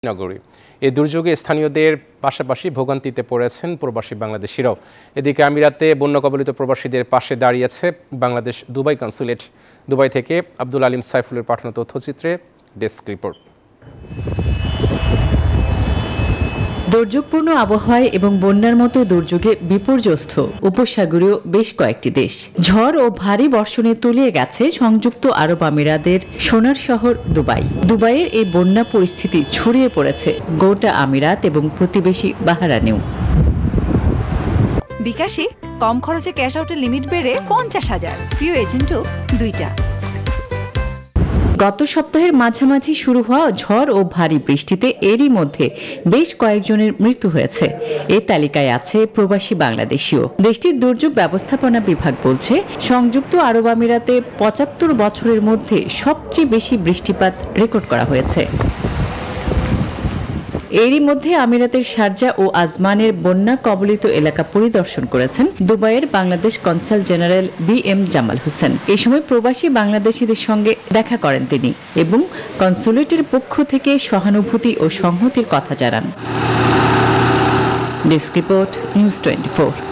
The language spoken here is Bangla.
নগরী। এই দুর্যোগে স্থানীয়দের পাশাপাশি ভোগান্তিতে পড়েছেন প্রবাসী বাংলাদেশিরাও। এদিকে আমিরাতে বন্যা কবলিত প্রবাসীদের পাশে দাঁড়িয়েছে বাংলাদেশ দুবাই কনস্যুলেট। দুবাই থেকে আব্দুল আলিম সাইফুলের পাঠানো তথ্যচিত্রে ডেস্ক রিপোর্ট। দুর্যোগপূর্ণ আবহাওয়ায় এবং বন্যার মতো দুর্যোগে বিপর্যস্ত উপসাগরীয় বেশ কয়েকটি দেশ। ঝড় ও ভারী বর্ষণে তলিয়ে গেছে সংযুক্ত আরব আমিরাতের সোনার শহর দুবাই। দুবাইয়ের এই বন্যা পরিস্থিতি ছড়িয়ে পড়েছে গোটা আমিরাত এবং প্রতিবেশী বাহরাইনেও। বিকাশে কম খরচে ক্যাশ আউটের লিমিট বেড়ে 50,000, প্রিয় এজেন্টও 2টা। গত সপ্তাহের মাঝামাঝি শুরু হওয়া ঝড় ও ভারী বৃষ্টিতে এরই মধ্যে বেশ কয়েকজনের মৃত্যু হয়েছে। এই তালিকায় আছে প্রবাসী বাংলাদেশীও। দেশটির দুর্যোগ ব্যবস্থাপনা বিভাগ বলছে, সংযুক্ত আরব আমিরাতে 75 বছরের মধ্যে সবচেয়ে বেশি বৃষ্টিপাত রেকর্ড করা হয়েছে। এরই মধ্যে আমিরাতের শারজা ও আজমানের বন্যা কবলিত এলাকা পরিদর্শন করেছেন দুবাইয়ের Bangladesh consul general BM Jamal Hossain. এই সময় প্রবাসী বাংলাদেশিদের সঙ্গে দেখা করেন তিনি এবং কনস্যুলেটের পক্ষ থেকে সহানুভূতি ও সংহতির কথা জানান। Desk report, news 24।